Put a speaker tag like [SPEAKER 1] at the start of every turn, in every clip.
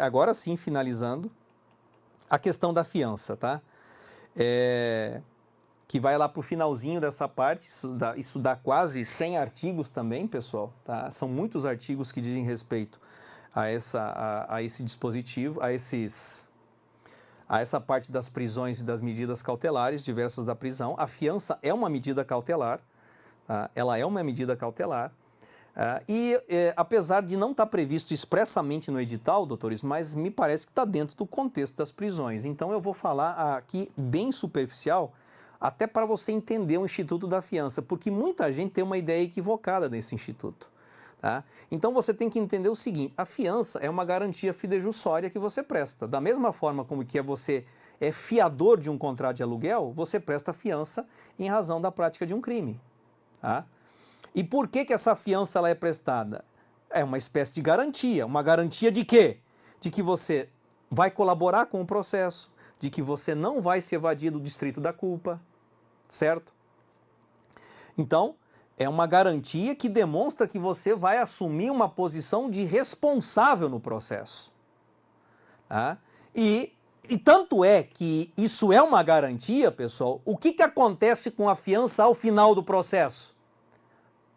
[SPEAKER 1] agora sim, finalizando, a questão da fiança, tá? Que vai lá para o finalzinho dessa parte, isso dá quase 100 artigos também, pessoal, tá? São muitos artigos que dizem respeito a esse dispositivo, a essa parte das prisões e das medidas cautelares diversas da prisão. A fiança é uma medida cautelar, tá? Ela é uma medida cautelar, apesar de não estar previsto expressamente no edital, doutores, mas me parece que está dentro do contexto das prisões. Então eu vou falar aqui bem superficial, até para você entender o Instituto da Fiança, porque muita gente tem uma ideia equivocada desse instituto. Tá? Então você tem que entender o seguinte: a fiança é uma garantia fidejussória que você presta. Da mesma forma como que você é fiador de um contrato de aluguel, você presta fiança em razão da prática de um crime. Tá? E por que essa fiança ela é prestada? É uma espécie de garantia. Uma garantia de quê? De que você vai colaborar com o processo, de que você não vai se evadir do distrito da culpa, certo? Então, é uma garantia que demonstra que você vai assumir uma posição de responsável no processo. Tá? E tanto é que isso é uma garantia, pessoal, o que acontece com a fiança ao final do processo?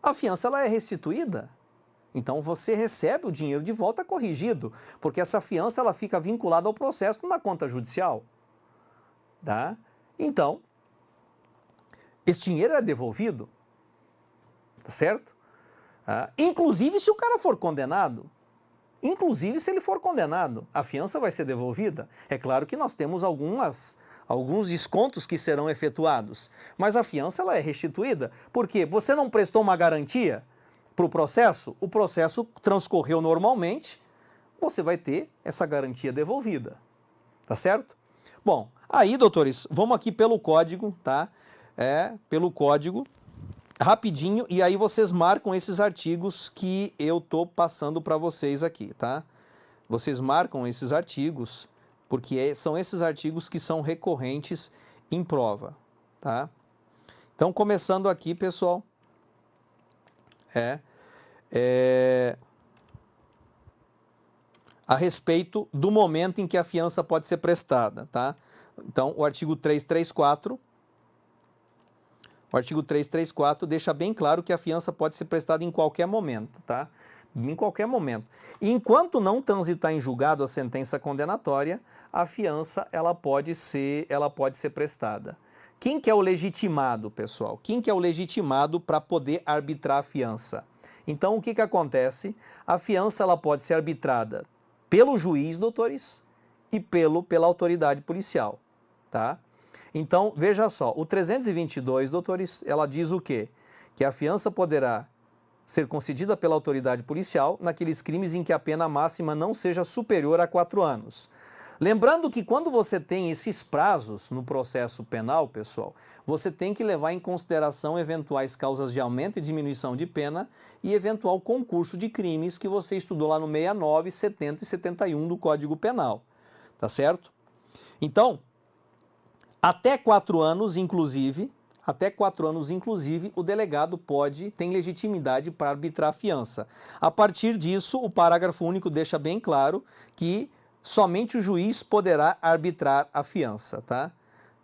[SPEAKER 1] A fiança ela é restituída. Então você recebe o dinheiro de volta corrigido, porque essa fiança ela fica vinculada ao processo numa conta judicial. Tá? Então, esse dinheiro é devolvido, tá certo? Inclusive se o cara for condenado. Inclusive se ele for condenado, a fiança vai ser devolvida. É claro que nós temos alguns descontos que serão efetuados, mas a fiança ela é restituída. Por quê? Você não prestou uma garantia para o processo transcorreu normalmente, você vai ter essa garantia devolvida. Tá certo? Bom, aí, doutores, vamos aqui pelo código, tá? Pelo código, rapidinho, e aí vocês marcam esses artigos que eu tô passando para vocês aqui, tá? Vocês marcam esses artigos, porque são esses artigos que são recorrentes em prova, tá? Então, começando aqui, pessoal, a respeito do momento em que a fiança pode ser prestada, tá? Então, o artigo 334, deixa bem claro que a fiança pode ser prestada em qualquer momento, tá? Em qualquer momento. E enquanto não transitar em julgado a sentença condenatória, a fiança ela pode ser prestada. Quem que é o legitimado, pessoal? Quem que é o legitimado para poder arbitrar a fiança? Então, o que acontece? A fiança ela pode ser arbitrada pelo juiz, doutores, e pela autoridade policial, tá? Então, veja só, o 322, doutores, ela diz o quê? Que a fiança poderá ser concedida pela autoridade policial naqueles crimes em que a pena máxima não seja superior a 4 anos. Lembrando que quando você tem esses prazos no processo penal, pessoal, você tem que levar em consideração eventuais causas de aumento e diminuição de pena e eventual concurso de crimes que você estudou lá no 69, 70 e 71 do Código Penal, tá certo? Então, até 4 anos, inclusive, o delegado tem legitimidade para arbitrar a fiança. A partir disso, o parágrafo único deixa bem claro que somente o juiz poderá arbitrar a fiança, tá?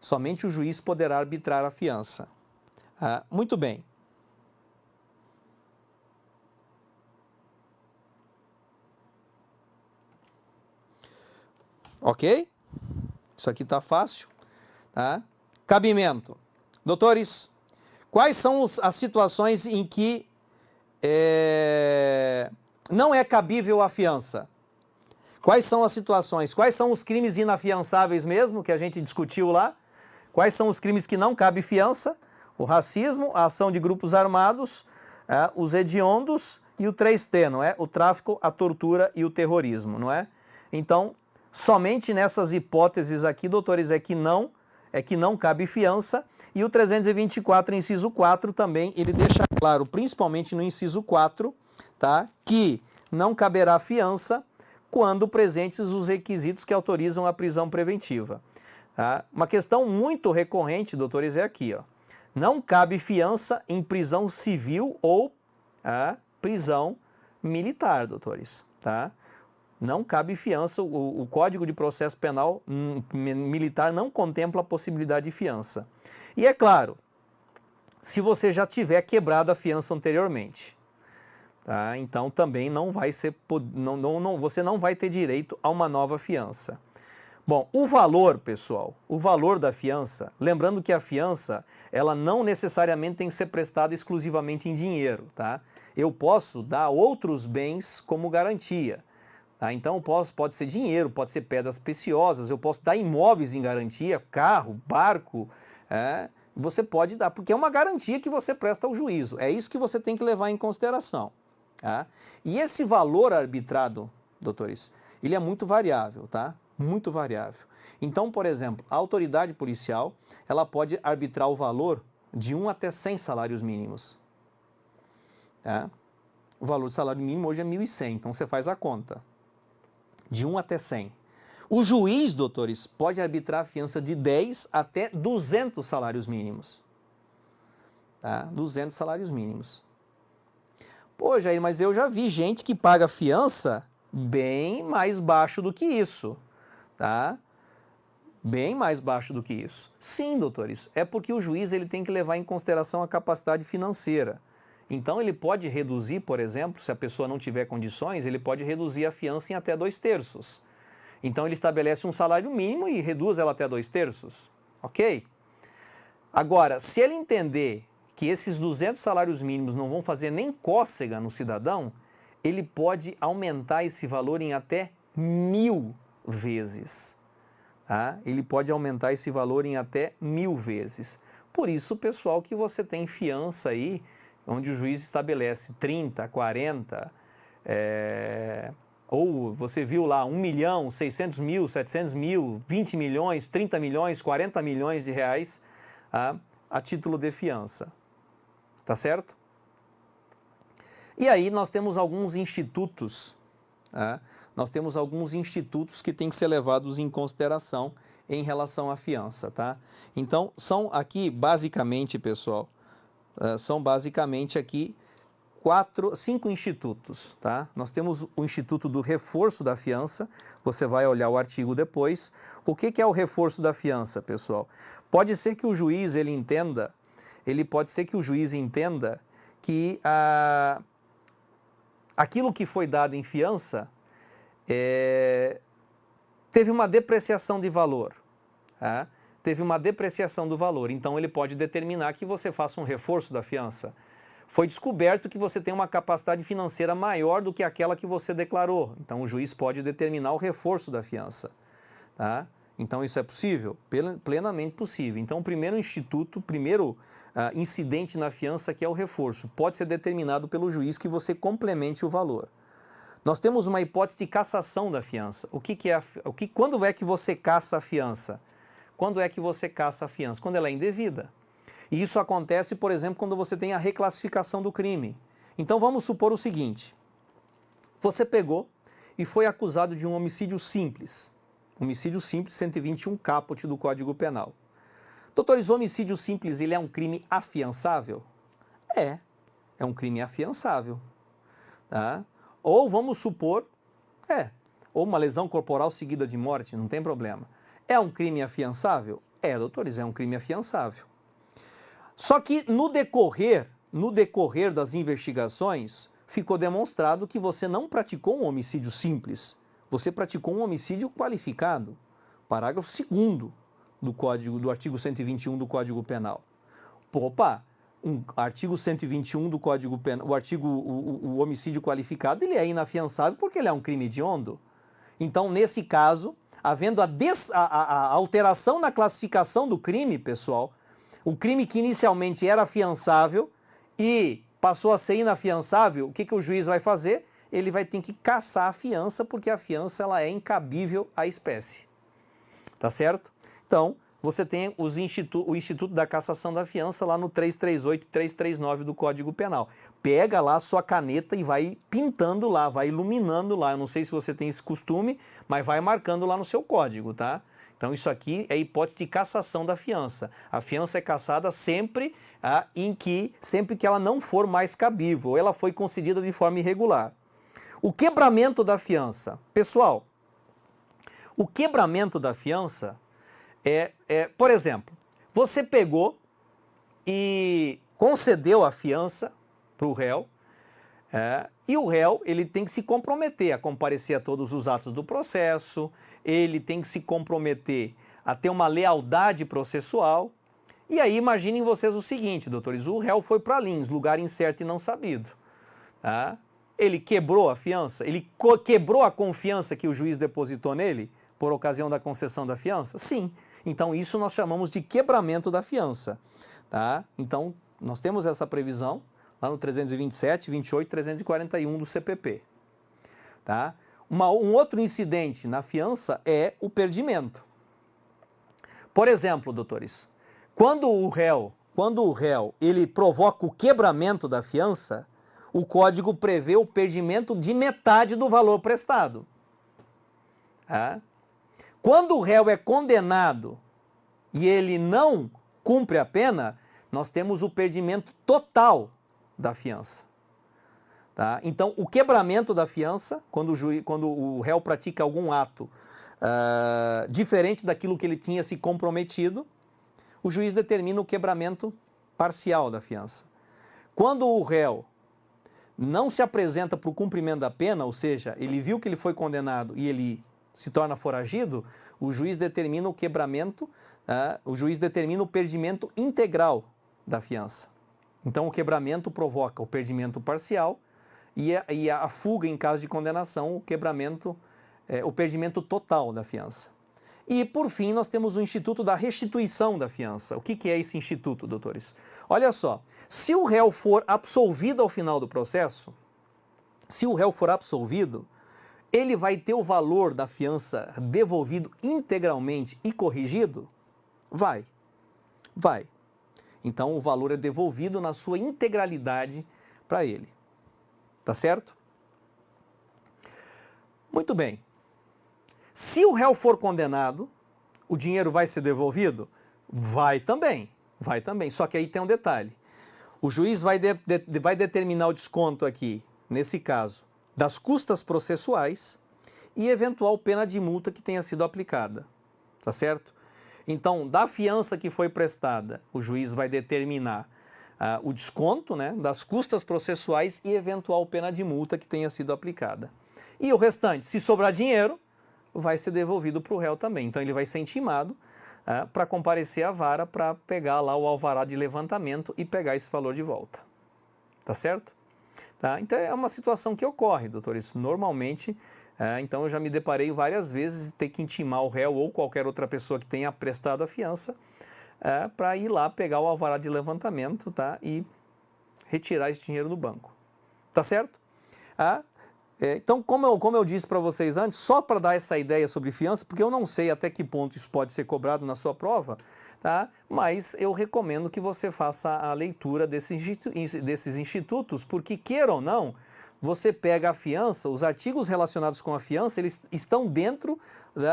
[SPEAKER 1] Somente o juiz poderá arbitrar a fiança. Muito bem. Ok? Isso aqui está fácil. Tá? Cabimento. Doutores, quais são as situações em que não é cabível a fiança? Quais são as situações? Quais são os crimes inafiançáveis mesmo, que a gente discutiu lá? Quais são os crimes que não cabe fiança? O racismo, a ação de grupos armados, os hediondos e o 3T, não é? O tráfico, a tortura e o terrorismo, não é? Então, somente nessas hipóteses aqui, doutores, é que não cabe fiança, e o 324, inciso 4, também, ele deixa claro, principalmente no inciso 4, tá, que não caberá fiança quando presentes os requisitos que autorizam a prisão preventiva. Tá? Uma questão muito recorrente, doutores, é aqui, ó. Não cabe fiança em prisão civil ou prisão militar, doutores. Tá? Não cabe fiança, o Código de Processo Penal Militar não contempla a possibilidade de fiança. E é claro, se você já tiver quebrado a fiança anteriormente, tá? Então também não vai ser, você não vai ter direito a uma nova fiança. Bom, o valor, pessoal, o valor da fiança, lembrando que a fiança, ela não necessariamente tem que ser prestada exclusivamente em dinheiro, tá? Eu posso dar outros bens como garantia, tá? Então pode ser dinheiro, pode ser pedras preciosas, eu posso dar imóveis em garantia, carro, barco, você pode dar, porque é uma garantia que você presta ao juízo, é isso que você tem que levar em consideração, tá? E esse valor arbitrado, doutores, ele é muito variável, tá? Muito variável. Então, por exemplo, a autoridade policial, ela pode arbitrar o valor de 1 até 100 salários mínimos. Tá? O valor do salário mínimo hoje é 1.100, então você faz a conta. De 1 até 100. O juiz, doutores, pode arbitrar a fiança de 10 até 200 salários mínimos. Tá? 200 salários mínimos. Pô, Jair, mas eu já vi gente que paga fiança bem mais baixo do que isso. Tá? Bem mais baixo do que isso. Sim, doutores, é porque o juiz ele tem que levar em consideração a capacidade financeira. Então ele pode reduzir, por exemplo, se a pessoa não tiver condições, ele pode reduzir a fiança em até 2/3. Então ele estabelece um salário mínimo e reduz ela até 2/3. Ok? Agora, se ele entender que esses 200 salários mínimos não vão fazer nem cócega no cidadão, ele pode aumentar esse valor em até 1.000 vezes. Tá? Ele pode aumentar esse valor em até 1.000 vezes. Por isso, pessoal, que você tem fiança aí, onde o juiz estabelece 30, 40, ou você viu lá 1 milhão, 600 mil, 700 mil, 20 milhões, 30 milhões, 40 milhões de reais a título de fiança. Tá certo? E aí nós temos alguns institutos, nós temos alguns institutos que têm que ser levados em consideração em relação à fiança, tá? Então, são aqui basicamente, pessoal, são basicamente aqui 5 institutos, tá? Nós temos o Instituto do Reforço da Fiança, você vai olhar o artigo depois. O que é o reforço da fiança, pessoal? Pode ser que o juiz entenda que aquilo que foi dado em fiança teve uma depreciação de valor, tá? Teve uma depreciação do valor, então ele pode determinar que você faça um reforço da fiança. Foi descoberto que você tem uma capacidade financeira maior do que aquela que você declarou, então o juiz pode determinar o reforço da fiança, tá? Então isso é possível? Plenamente possível. Então o primeiro incidente na fiança que é o reforço, pode ser determinado pelo juiz que você complemente o valor. Nós temos uma hipótese de cassação da fiança. Quando é que você cassa a fiança? Quando é que você cassa a fiança? Quando ela é indevida. E isso acontece, por exemplo, quando você tem a reclassificação do crime. Então vamos supor o seguinte: você pegou e foi acusado de um homicídio simples. Homicídio simples, 121 caput do Código Penal. Doutores, homicídio simples, ele é um crime afiançável? É um crime afiançável. Tá? Ou vamos supor, ou uma lesão corporal seguida de morte, não tem problema. É um crime afiançável? Doutores, é um crime afiançável. Só que no decorrer das investigações, ficou demonstrado que você não praticou um homicídio simples, você praticou um homicídio qualificado. Parágrafo 2º do artigo 121 do Código Penal. Artigo 121 do Código Penal, o homicídio qualificado, ele é inafiançável porque ele é um crime hediondo. Então, nesse caso, havendo a alteração na classificação do crime, pessoal, o crime que inicialmente era afiançável e passou a ser inafiançável, o que o juiz vai fazer? Ele vai ter que cassar a fiança, porque a fiança ela é incabível à espécie. Tá certo? Então, você tem o Instituto da Cassação da Fiança lá no 338 e 339 do Código Penal. Pega lá a sua caneta e vai pintando lá, vai iluminando lá. Eu não sei se você tem esse costume, mas vai marcando lá no seu código, tá? Então isso aqui é hipótese de cassação da fiança. A fiança é cassada sempre que ela não for mais cabível, ou ela foi concedida de forma irregular. O quebramento da fiança. Pessoal, o quebramento da fiança por exemplo, você pegou e concedeu a fiança para o réu, e o réu ele tem que se comprometer a comparecer a todos os atos do processo, ele tem que se comprometer a ter uma lealdade processual. E aí imaginem vocês o seguinte, doutores, o réu foi para Lins, lugar incerto e não sabido. Tá? Ele quebrou a fiança? Ele quebrou a confiança que o juiz depositou nele por ocasião da concessão da fiança? Sim. Então isso nós chamamos de quebramento da fiança. Tá? Então nós temos essa previsão lá no 327, 28 e 341 do CPP. Tá? Um outro incidente na fiança é o perdimento. Por exemplo, doutores, quando o réu ele provoca o quebramento da fiança, o Código prevê o perdimento de metade do valor prestado. Tá? Quando o réu é condenado e ele não cumpre a pena, nós temos o perdimento total da fiança. Tá? Então, o quebramento da fiança, quando o réu pratica algum ato diferente daquilo que ele tinha se comprometido, o juiz determina o quebramento parcial da fiança. Quando o réu não se apresenta para o cumprimento da pena, ou seja, ele viu que ele foi condenado e ele se torna foragido, o juiz determina o quebramento, o juiz determina o perdimento integral da fiança. Então, o quebramento provoca o perdimento parcial e a fuga em caso de condenação, o perdimento total da fiança. E, por fim, nós temos o Instituto da Restituição da Fiança. O que é esse instituto, doutores? Olha só, se o réu for absolvido ao final do processo, ele vai ter o valor da fiança devolvido integralmente e corrigido? Vai. Então, o valor é devolvido na sua integralidade para ele. Tá certo? Muito bem. Se o réu for condenado, o dinheiro vai ser devolvido? Vai também. Só que aí tem um detalhe. O juiz vai determinar o desconto aqui, nesse caso, das custas processuais e eventual pena de multa que tenha sido aplicada. Tá certo? Então, da fiança que foi prestada, o juiz vai determinar o desconto, né, das custas processuais e eventual pena de multa que tenha sido aplicada. E o restante, se sobrar dinheiro, vai ser devolvido para o réu também. Então, ele vai ser intimado para comparecer à vara para pegar lá o alvará de levantamento e pegar esse valor de volta. Tá certo? Tá? Então, é uma situação que ocorre, doutores. Normalmente, então eu já me deparei várias vezes ter que intimar o réu ou qualquer outra pessoa que tenha prestado a fiança para ir lá pegar o alvará de levantamento, tá? E retirar esse dinheiro do banco. Tá certo? Então, como eu disse para vocês antes, só para dar essa ideia sobre fiança, porque eu não sei até que ponto isso pode ser cobrado na sua prova, tá? Mas eu recomendo que você faça a leitura desses institutos, porque, queira ou não, você pega a fiança, os artigos relacionados com a fiança, eles estão dentro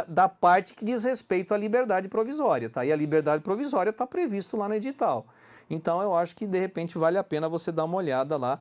[SPEAKER 1] da parte que diz respeito à liberdade provisória, tá? E a liberdade provisória está previsto lá no edital. Então, eu acho que, de repente, vale a pena você dar uma olhada lá